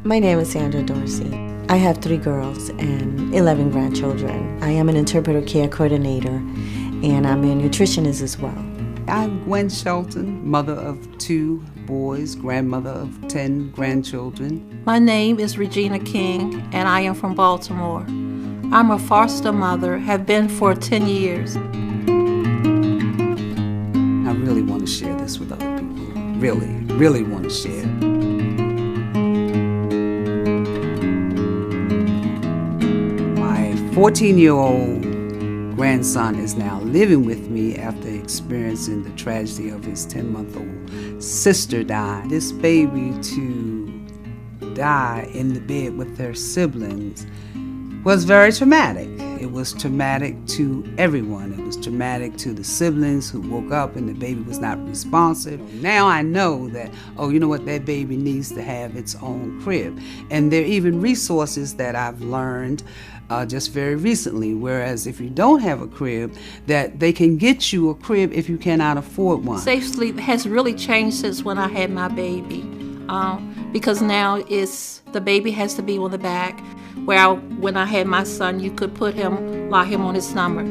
My name is Sandra Dorsey. I have 3 girls and 11 grandchildren. I am an interpreter care coordinator, and I'm a nutritionist as well. I'm Gwen Shelton, mother of 2 boys, grandmother of 10 grandchildren. My name is Regina King, and I am from Baltimore. I'm a foster mother, have been for 10 years. I really want to share this with other people. Really want to share it. My 14-year-old grandson is now living with me after experiencing the tragedy of his 10-month-old sister dying. This baby to die in the bed with their siblings was very traumatic. It was traumatic to everyone. It was traumatic to the siblings who woke up and the baby was not responsive. Now I know that, you know what, that baby needs to have its own crib. And there are even resources that I've learned just very recently, whereas if you don't have a crib, that they can get you a crib if you cannot afford one. Safe Sleep has really changed since when I had my baby, because now the baby has to be on the back, where when I had my son, you could lie him on his stomach.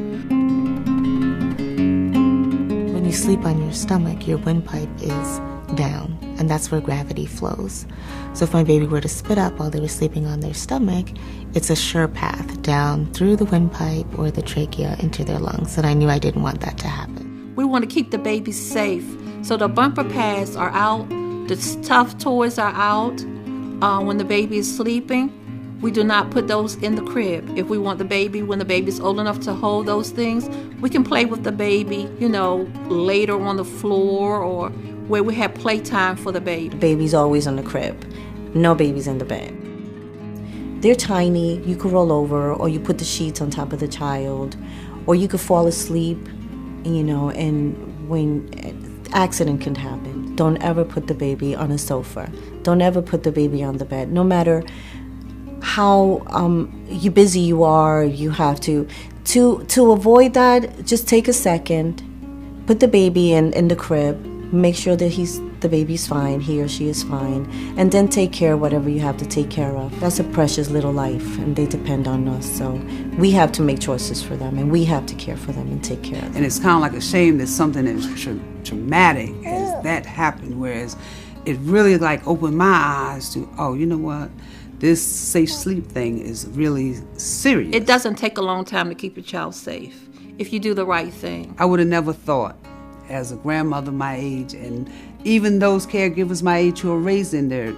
When you sleep on your stomach, your windpipe is down, and that's where gravity flows. So if my baby were to spit up while they were sleeping on their stomach, it's a sure path down through the windpipe or the trachea into their lungs, and I knew I didn't want that to happen. We want to keep the baby safe, so the bumper pads are out, the stuffed toys are out. When the baby is sleeping, we do not put those in the crib. If we want the baby, when the baby's old enough to hold those things, we can play with the baby, later on the floor or where we have playtime for the baby. The baby's always in the crib. No babies in the bed. They're tiny. You could roll over, or you put the sheets on top of the child, or you could fall asleep, and when accident can happen. Don't ever put the baby on a sofa. Don't ever put the baby on the bed. No matter how busy you are, you have to avoid that. Just take a second, put the baby in the crib, make sure that the baby's fine, he or she is fine, and then take care of whatever you have to take care of. That's a precious little life, and they depend on us, so we have to make choices for them, and we have to care for them and take care of them. And it's kind of like a shame that something as traumatic as that happened, whereas it really opened my eyes to, you know what? This safe sleep thing is really serious. It doesn't take a long time to keep your child safe if you do the right thing. I would have never thought, as a grandmother my age, and even those caregivers my age who are raising their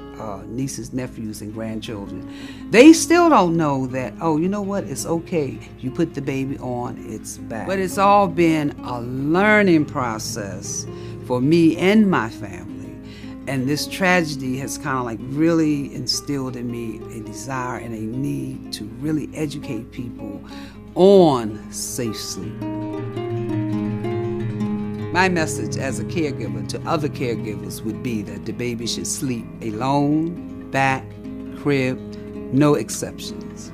nieces, nephews, and grandchildren, they still don't know that, you know what, it's okay. You put the baby on its back. But it's all been a learning process for me and my family. And this tragedy has kind of really instilled in me a desire and a need to really educate people on safe sleep. My message as a caregiver to other caregivers would be that the baby should sleep alone, back, crib, no exceptions.